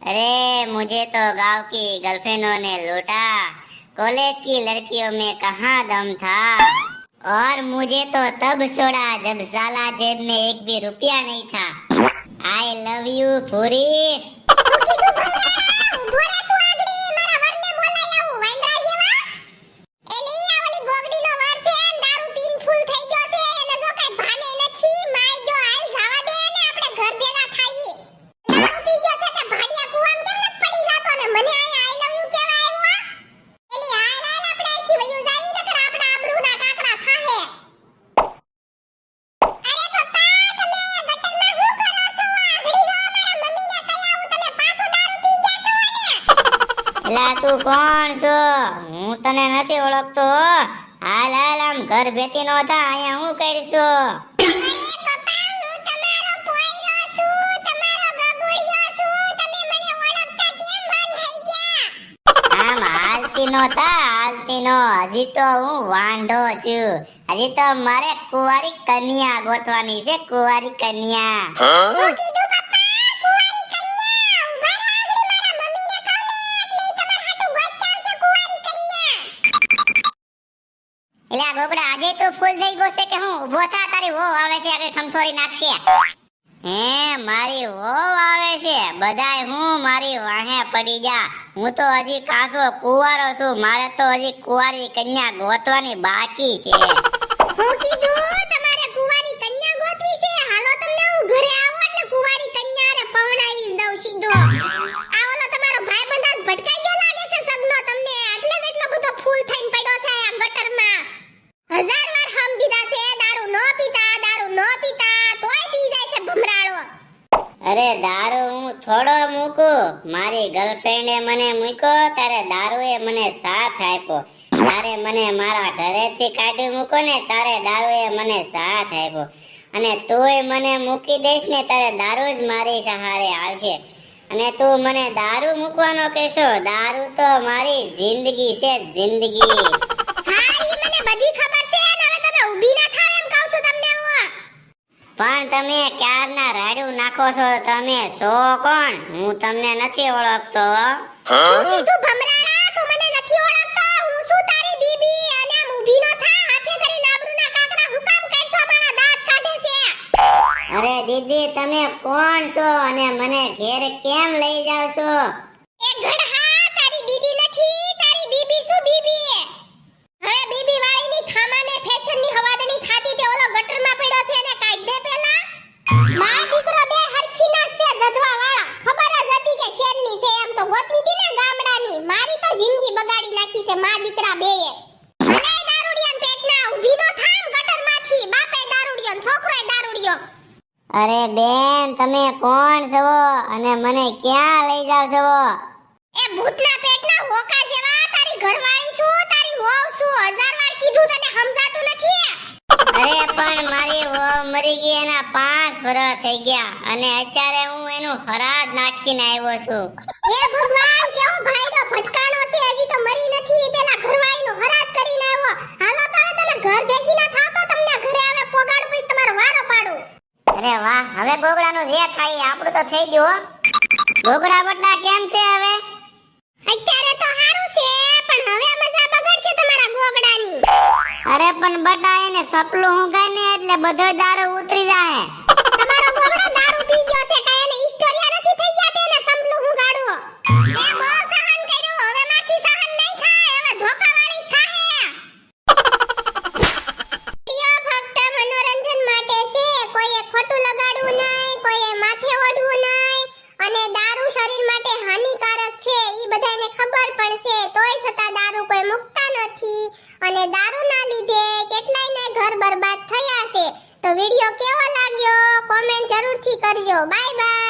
अरे मुझे तो गांव की गर्लफ्रेंडों ने लूटा, कॉलेज की लड़कियों में कहाँ दम था। और मुझे तो तब छोड़ा जब साला जेब में एक भी रुपया नहीं था। आई लव यू पूरी। એલા તું કોણ છો? હું તને નથી ઓળખતો. હાલ હાલ આમ ઘર ભેતી નો થા, અહીંયા હું કરીશું? આમ હાલતી નો થા, હાલતી નો. હજી તો હું વાંઢો છું. હજી તો મારે કુંવારી કન્યા ગોતવાની છે, કુંવારી કન્યા. એલા ગોબડા, આજે તો ફૂલ થઈ ગયો છે કે હું? ઊભો થા, તારી વહુ આવે છે, આગળ ઠમઠોરી નાખશે. હે, મારી વહુ આવે છે? બધાય હું મારી વાહે પડી જા. હું તો હજી કાસો કુંવારો છું. મારે તો હજી કુંવારી કન્યા ગોતવાની બાકી છે. હું કીધું તમારે કુંવારી કન્યા ગોતવી છે? હાલો તમને હું ઘરે આવો એટલે કુંવારી કન્યા રે પવણાવી દઉં સીધો. આ ઓલો તમારો ભાઈબંધ આજ ભટકાઈ ગયો લાગે છે સગનો તમને, એટલે જ એટલો બધો ફૂલ થઈને પડ્યો છે આ ગટરમાં. 1000 વાર હમ દીધા છે દારૂ નો પીતા, દારૂ નો પીતા, તોય પી જાય છે ભમરાડો. અરે દારૂ હું થોડો મૂકું. મારી ગર્લફ્રેન્ડે મને મૂક્યો ત્યારે દારૂએ મને સાથ આપ્યો. તારે મને મારા ઘરેથી કાઢી મૂકો ને તારે દારૂએ મને સાથ આપ્યો. અને તોય મને મૂકી દઈશ ને તારે દારૂ જ મારી સહારે આવશે. અને તું મને દારૂ મૂકવાનો કહેશો? દારૂ તો મારી જિંદગી છે, જિંદગી. હા, ઈ મને બધી ખબર છે. અને હવે તમે ઊભી ના થાવ એમ કહું છું તમને હું. પણ તમે ક્યારના રાડ્યું નાખો છો? તમે છો કોણ? હું તમને નથી ઓળખતો. હું કીધું ભમરાડા, તું મને નથી ઓળખતો. હું છું તારી બીબી. અને આમ ઊભી નો થા, હાથે કરીને આબરૂના કાકડા હું કામ કરશો? મારા દાંત કાઢે છે. અરે દીદી, તમે કોણ છો અને મને ઘેર કેમ લઈ જાવ છો? એ ગઢા, તારી દીદી નથી, તારી બીબી શું બીબી? હવે બીબી વાળીની થામાને ફેશનની હવાદણી થાતી તે ઓલો ગટરમાં પડ્યો છે એને કાઢ દે પેલા. માર દીકરો બે હરખી ના છે દધવા વાળા. ખબર જ હતી કે શેરની છે એમ તો ગોતવી હતી ને ગામડાની. મારી તો જિંદગી બગાડી નાખી છે માં દીકરા બેયે. ભલે દારૂડિયાન પેટના ઊભી નો થામ ગટરમાંથી. બાપે દારૂડિયો ને છોકરોય દારૂડિયો. અરે બેન, તમે કોણ છો અને મને ક્યાં લઈ જાવ છો? એ ભૂતના પેટના હોકા જેવા તારી ઘરવાળી છું, તારી વહુ છું. 1000 વાર કીધું તને સમજાતું નથી? અરે પણ મારી વહુ મરી ગઈ, એના 5 વર્ષ થઈ ગયા અને અત્યારે હું એનું હરાજ નાખીને આવ્યો છું. હે ભગવાન, કેવો ભાઈડો ભટકાણો છે. હજી તો મરી નથી, પેલા ઘરવાળીનો હરાજ કરીને આવ્યો. હાલો તો હવે તમે ઘર ભેગી ના થાવ તો તમને ઘરે આવે પોગાડું, પછી તમારો વારો પાડું. અરે વાહ, હવે ગોગડાનું જે થાય આપણું તો થઈ ગયું. ગોગડા બટા કેમ છે હવે? અત્યારે તો સારું છે, પણ હવે મજા બગડશે તમારા ગોગડાની. અરે પણ બટા, એને સપલું હું ગાને એટલે બધો દારૂ ઉતરી જાય. તમારો ગોગડો દારૂ પી ગયો છે, કાઈ એને હિસ્ટોરિયા નથી થઈ ગયા તેને સપલું હું ગાડવો. એ બહુ સહન કર્યું, હવે માથી સહન નહીં થાય, હવે ધોકાવાળી થાહે. પ્રિય ભક્ત મનોરંજન માટે છે, કોઈએ ખોટું લગાડવું નહીં, કોઈએ માથે ઓઢવું નહીં. અને દારૂ શરીર માટે હાનિકારક છે ઈ બધાને ખબર પણ છે, તોય છતાં દારૂ કોઈ મુકતા નથી. અને દારૂના લીધે કેટલાયને ઘર બરબાદ થયા છે. તો વિડિયો કેવો લાગ્યો કોમેન્ટ જરૂરથી કરજો. Bye bye.